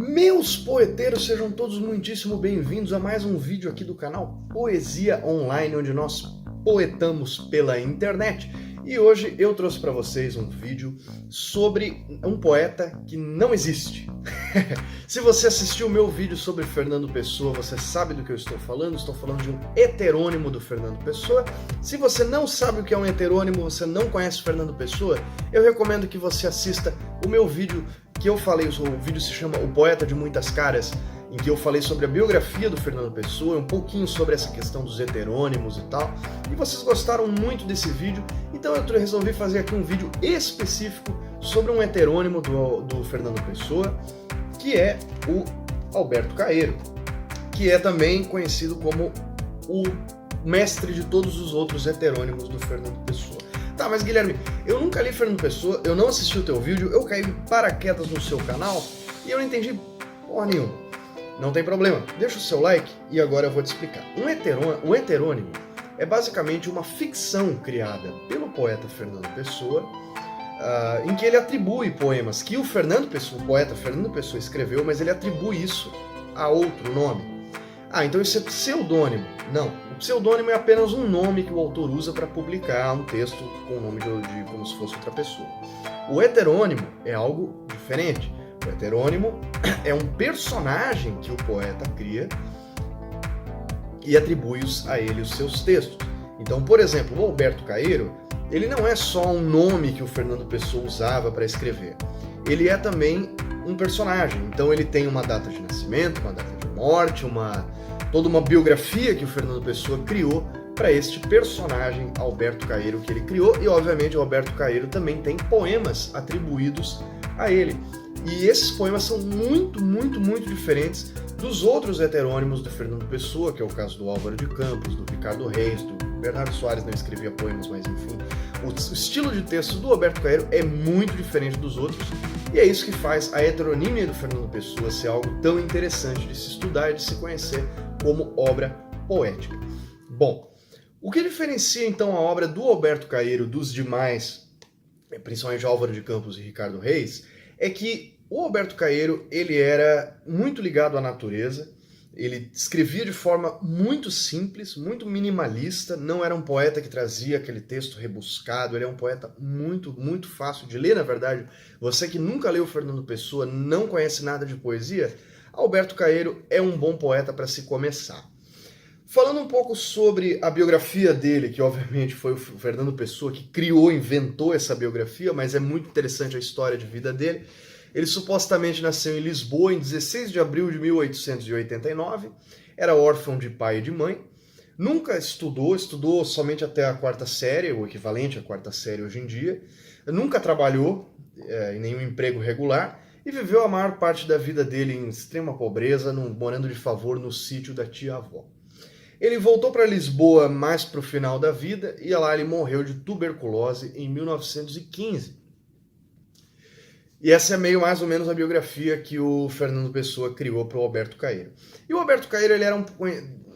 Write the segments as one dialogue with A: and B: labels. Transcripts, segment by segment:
A: Meus poeteiros, sejam todos muitíssimo bem-vindos a mais um vídeo aqui do canal Poesia Online, onde nós poetamos pela internet. E hoje eu trouxe para vocês um vídeo sobre um poeta que não existe. Se você assistiu o meu vídeo sobre Fernando Pessoa, você sabe do que eu estou falando de um heterônimo do Fernando Pessoa. Se você não sabe o que é um heterônimo, você não conhece Fernando Pessoa, eu recomendo que você assista o meu vídeo que eu falei, o vídeo se chama O Poeta de Muitas Caras, em que eu falei sobre a biografia do Fernando Pessoa, um pouquinho sobre essa questão dos heterônimos e tal, e vocês gostaram muito desse vídeo, então eu resolvi fazer aqui um vídeo específico sobre um heterônimo do Fernando Pessoa, que é o Alberto Caeiro, que é também conhecido como o mestre de todos os outros heterônimos do Fernando Pessoa. Tá, mas Guilherme, eu nunca li Fernando Pessoa, eu não assisti o teu vídeo, eu caí de paraquedas no seu canal e eu não entendi porra nenhuma. Não tem problema, deixa o seu like e agora eu vou te explicar. Um heterônimo é basicamente uma ficção criada pelo poeta Fernando Pessoa, em que ele atribui poemas que o poeta Fernando Pessoa escreveu, mas ele atribui isso a outro nome. Ah, então isso é pseudônimo. Não, o pseudônimo é apenas um nome que o autor usa para publicar um texto com o nome de como se fosse outra pessoa. O heterônimo é algo diferente. O heterônimo é um personagem que o poeta cria e atribui a ele os seus textos. Então, por exemplo, o Alberto Caeiro, ele não é só um nome que o Fernando Pessoa usava para escrever. Ele é também um personagem. Então ele tem uma data de nascimento, uma data de morte, toda uma biografia que o Fernando Pessoa criou para este personagem Alberto Caeiro que ele criou, e obviamente o Alberto Caeiro também tem poemas atribuídos a ele. E esses poemas são muito diferentes dos outros heterônimos do Fernando Pessoa, que é o caso do Álvaro de Campos, do Ricardo Reis, do Bernardo Soares, não escrevia poemas, mas enfim. O estilo de texto do Alberto Caeiro é muito diferente dos outros, e é isso que faz a heteronímia do Fernando Pessoa ser algo tão interessante de se estudar e de se conhecer como obra poética. Bom, o que diferencia então a obra do Alberto Caeiro dos demais, principalmente Álvaro de Campos e Ricardo Reis, é que o Alberto Caeiro ele era muito ligado à natureza, ele escrevia de forma muito simples, muito minimalista, não era um poeta que trazia aquele texto rebuscado, ele é um poeta muito fácil de ler, na verdade. Você que nunca leu Fernando Pessoa, não conhece nada de poesia, Alberto Caeiro é um bom poeta para se começar. Falando um pouco sobre a biografia dele, que obviamente foi o Fernando Pessoa que inventou essa biografia, mas é muito interessante a história de vida dele. Ele supostamente nasceu em Lisboa em 16 de abril de 1889, era órfão de pai e de mãe, nunca estudou somente até a quarta série, o equivalente à quarta série hoje em dia, nunca trabalhou em nenhum emprego regular e viveu a maior parte da vida dele em extrema pobreza, morando de favor no sítio da tia-avó. Ele voltou para Lisboa mais para o final da vida e lá ele morreu de tuberculose em 1915. E essa é mais ou menos a biografia que o Fernando Pessoa criou para o Alberto Caeiro. E o Alberto Caeiro, ele era,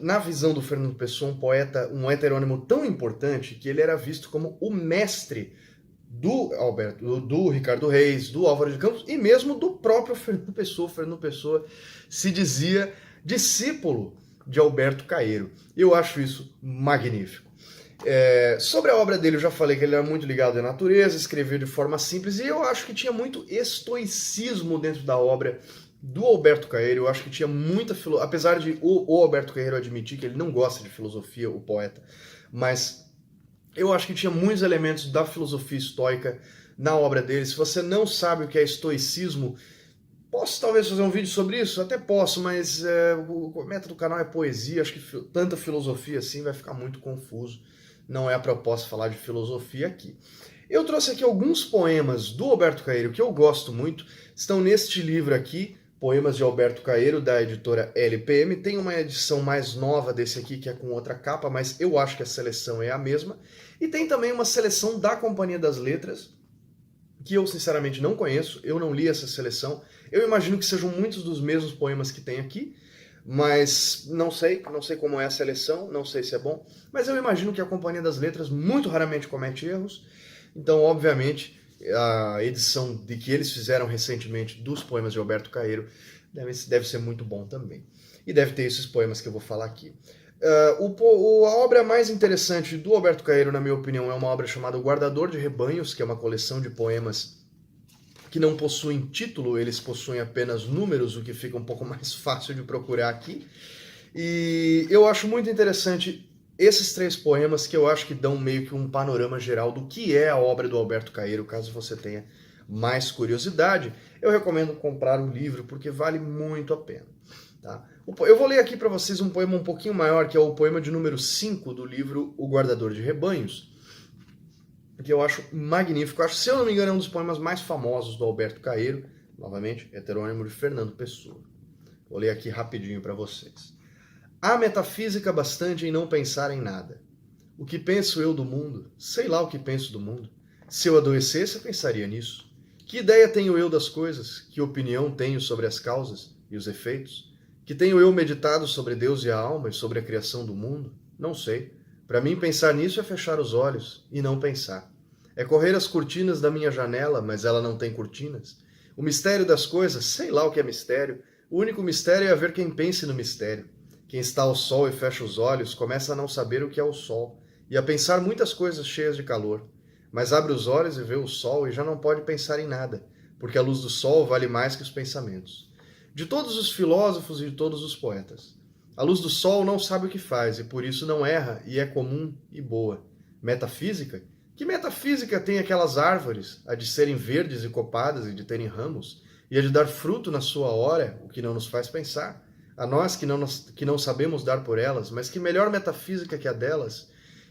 A: na visão do Fernando Pessoa, um poeta, um heterônimo tão importante que ele era visto como o mestre do Ricardo Reis, do Álvaro de Campos e mesmo do próprio Fernando Pessoa. O Fernando Pessoa se dizia discípulo de Alberto Caeiro. Eu acho isso magnífico. Sobre a obra dele eu já falei que ele era muito ligado à natureza, escrevia de forma simples, e eu acho que tinha muito estoicismo dentro da obra do Alberto Caeiro. Eu acho que tinha muita filosofia, apesar de o Alberto Caeiro admitir que ele não gosta de filosofia, o poeta, mas eu acho que tinha muitos elementos da filosofia estoica na obra dele. Se você não sabe o que é estoicismo, posso talvez fazer um vídeo sobre isso? Até posso, mas o meta do canal é poesia, acho que tanta filosofia assim vai ficar muito confuso. Não é a proposta falar de filosofia aqui. Eu trouxe aqui alguns poemas do Alberto Caeiro que eu gosto muito, estão neste livro aqui, Poemas de Alberto Caeiro, da editora LPM. Tem uma edição mais nova desse aqui, que é com outra capa, mas eu acho que a seleção é a mesma. E tem também uma seleção da Companhia das Letras, que eu sinceramente não conheço, eu não li essa seleção. Eu imagino que sejam muitos dos mesmos poemas que tem aqui, mas não sei como é a seleção, não sei se é bom, mas eu imagino que a Companhia das Letras muito raramente comete erros, então obviamente a edição de que eles fizeram recentemente dos poemas de Alberto Caeiro deve ser muito bom também. E deve ter esses poemas que eu vou falar aqui. A obra mais interessante do Alberto Caeiro, na minha opinião, é uma obra chamada O Guardador de Rebanhos, que é uma coleção de poemas que não possuem título, eles possuem apenas números, o que fica um pouco mais fácil de procurar aqui. E eu acho muito interessante esses 3 poemas, que eu acho que dão meio que um panorama geral do que é a obra do Alberto Caeiro, caso você tenha mais curiosidade. Eu recomendo comprar o livro, porque vale muito a pena. Tá? Eu vou ler aqui para vocês um poema um pouquinho maior, que é o poema de número 5 do livro O Guardador de Rebanhos, que eu acho magnífico. Eu acho, se eu não me engano, é um dos poemas mais famosos do Alberto Caeiro, novamente, heterônimo de Fernando Pessoa. Vou ler aqui rapidinho para vocês. Há metafísica bastante em não pensar em nada. O que penso eu do mundo? Sei lá o que penso do mundo. Se eu adoecesse, pensaria nisso. Que ideia tenho eu das coisas? Que opinião tenho sobre as causas e os efeitos? Que tenho eu meditado sobre Deus e a alma e sobre a criação do mundo? Não sei. Para mim, pensar nisso é fechar os olhos e não pensar. É correr as cortinas da minha janela, mas ela não tem cortinas. O mistério das coisas, sei lá o que é mistério. O único mistério é haver quem pense no mistério. Quem está ao sol e fecha os olhos começa a não saber o que é o sol e a pensar muitas coisas cheias de calor. Mas abre os olhos e vê o sol e já não pode pensar em nada, porque a luz do sol vale mais que os pensamentos. De todos os filósofos e de todos os poetas, a luz do sol não sabe o que faz e por isso não erra e é comum e boa. Metafísica? Que metafísica tem aquelas árvores, a de serem verdes e copadas e de terem ramos, e a de dar fruto na sua hora, o que não nos faz pensar? A nós que não sabemos dar por elas, mas que melhor metafísica que a delas,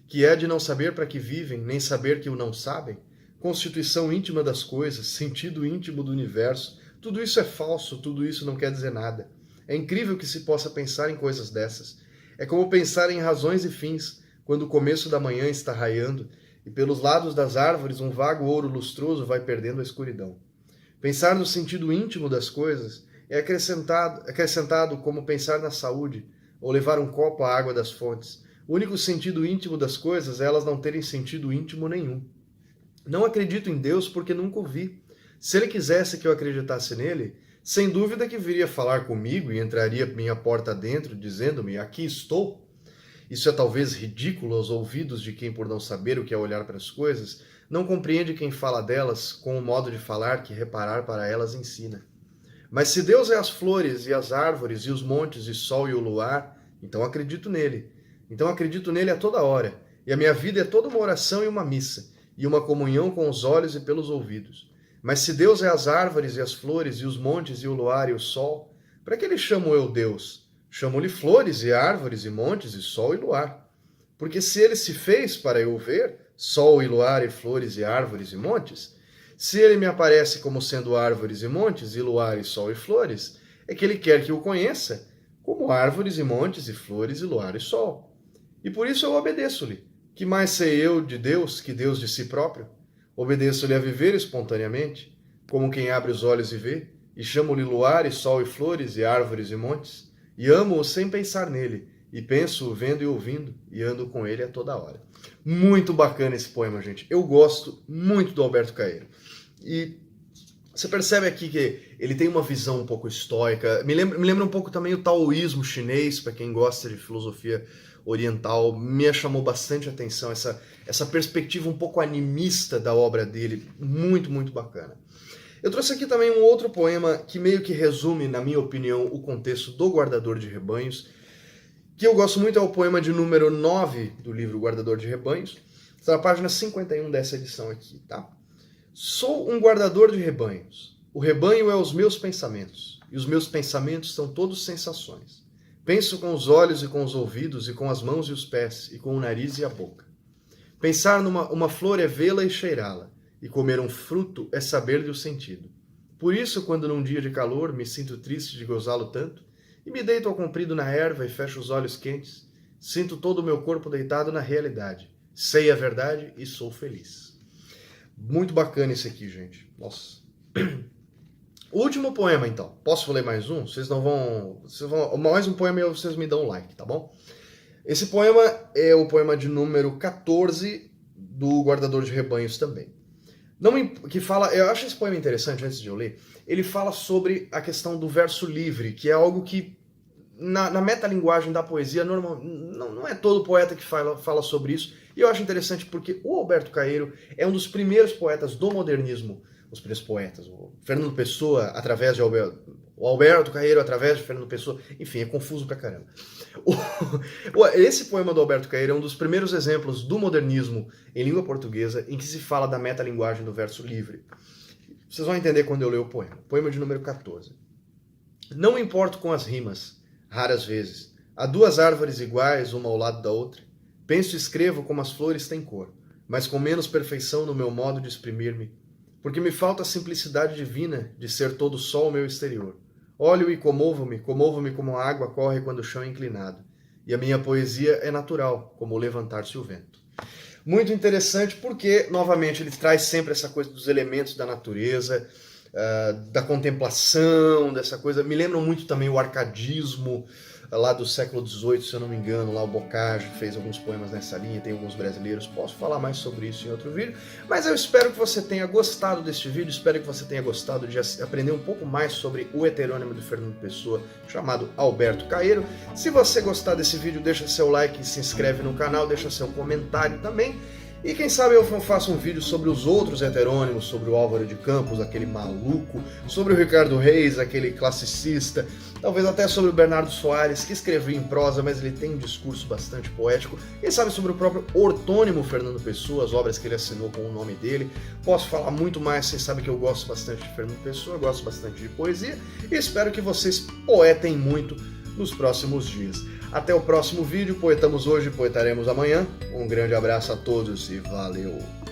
A: que é de não saber para que vivem, nem saber que o não sabem? Constituição íntima das coisas, sentido íntimo do universo, tudo isso é falso, tudo isso não quer dizer nada. É incrível que se possa pensar em coisas dessas. É como pensar em razões e fins, quando o começo da manhã está raiando, e pelos lados das árvores um vago ouro lustroso vai perdendo a escuridão. Pensar no sentido íntimo das coisas é acrescentado como pensar na saúde, ou levar um copo à água das fontes. O único sentido íntimo das coisas é elas não terem sentido íntimo nenhum. Não acredito em Deus porque nunca o vi. Se ele quisesse que eu acreditasse nele, sem dúvida que viria falar comigo e entraria minha porta dentro, dizendo-me, aqui estou. Isso é talvez ridículo aos ouvidos de quem, por não saber o que é olhar para as coisas, não compreende quem fala delas com o modo de falar que reparar para elas ensina. Mas se Deus é as flores e as árvores e os montes e o sol e o luar, então acredito nele. Então acredito nele a toda hora. E a minha vida é toda uma oração e uma missa, e uma comunhão com os olhos e pelos ouvidos. Mas se Deus é as árvores e as flores e os montes e o luar e o sol, para que lhe chamo eu Deus? Chamo-lhe flores e árvores e montes e sol e luar. Porque se ele se fez para eu ver, sol e luar e flores e árvores e montes, se ele me aparece como sendo árvores e montes, e luar e sol e flores, é que ele quer que eu conheça como árvores e montes e flores e luar e sol. E por isso eu obedeço-lhe. Que mais sei eu de Deus que Deus de si próprio? Obedeço-lhe a viver espontaneamente, como quem abre os olhos e vê, e chamo-lhe luar e sol e flores e árvores e montes, e amo-o sem pensar nele, e penso-o vendo e ouvindo, e ando com ele a toda hora. Muito bacana esse poema, gente. Eu gosto muito do Alberto Caeiro. E você percebe aqui que ele tem uma visão um pouco estoica. Me lembra um pouco também o taoísmo chinês, para quem gosta de filosofia oriental. Me chamou bastante atenção essa perspectiva um pouco animista da obra dele. Muito, muito bacana. Eu trouxe aqui também um outro poema que meio que resume, na minha opinião, o contexto do Guardador de Rebanhos, que eu gosto muito, é o poema de número 9 do livro Guardador de Rebanhos. Está na página 51 dessa edição aqui, tá? Sou um guardador de rebanhos. O rebanho é os meus pensamentos, e os meus pensamentos são todos sensações. Penso com os olhos e com os ouvidos, e com as mãos e os pés, e com o nariz e a boca. Pensar numa flor é vê-la e cheirá-la, e comer um fruto é saber-lhe o sentido. Por isso, quando num dia de calor me sinto triste de gozá-lo tanto, e me deito ao comprido na erva e fecho os olhos quentes, sinto todo o meu corpo deitado na realidade. Sei a verdade e sou feliz. Muito bacana esse aqui, gente. Nossa. O último poema, então. Posso ler mais um? Vocês vão... Mais um poema e vocês me dão um like, tá bom? Esse poema é o poema de número 14 do Guardador de Rebanhos também. Que fala, eu acho esse poema interessante, antes de eu ler. Ele fala sobre a questão do verso livre, que é algo que na metalinguagem da poesia não é todo poeta que fala sobre isso, e eu acho interessante porque o Alberto Caeiro é um dos primeiros poetas do modernismo, os primeiros poetas, o Fernando Pessoa através de o Alberto Caeiro através de Fernando Pessoa, enfim, é confuso pra caramba. Esse poema do Alberto Caeiro é um dos primeiros exemplos do modernismo em língua portuguesa em que se fala da metalinguagem do verso livre. Vocês vão entender quando eu ler o poema. Poema de número 14. Não me importo com as rimas, raras vezes. Há duas árvores iguais, uma ao lado da outra. Penso e escrevo como as flores têm cor, mas com menos perfeição no meu modo de exprimir-me, porque me falta a simplicidade divina de ser todo sol meu exterior. Olho e comovo-me como a água corre quando o chão é inclinado. E a minha poesia é natural, como o levantar-se o vento. Muito interessante porque, novamente, ele traz sempre essa coisa dos elementos da natureza, da contemplação, dessa coisa. Me lembram muito também o arcadismo, lá do século XVIII, se eu não me engano, lá o Boccaccio fez alguns poemas nessa linha, tem alguns brasileiros, posso falar mais sobre isso em outro vídeo, mas eu espero que você tenha gostado deste vídeo, espero que você tenha gostado de aprender um pouco mais sobre o heterônimo de Fernando Pessoa, chamado Alberto Caeiro. Se você gostar desse vídeo, deixa seu like, se inscreve no canal, deixa seu comentário também. E quem sabe eu faço um vídeo sobre os outros heterônimos, sobre o Álvaro de Campos, aquele maluco, sobre o Ricardo Reis, aquele classicista, talvez até sobre o Bernardo Soares, que escreveu em prosa, mas ele tem um discurso bastante poético. Quem sabe sobre o próprio ortônimo Fernando Pessoa, as obras que ele assinou com o nome dele. Posso falar muito mais, vocês sabem que eu gosto bastante de Fernando Pessoa, gosto bastante de poesia, e espero que vocês poetem muito nos próximos dias. Até o próximo vídeo, poetamos hoje, poetaremos amanhã. Um grande abraço a todos e valeu!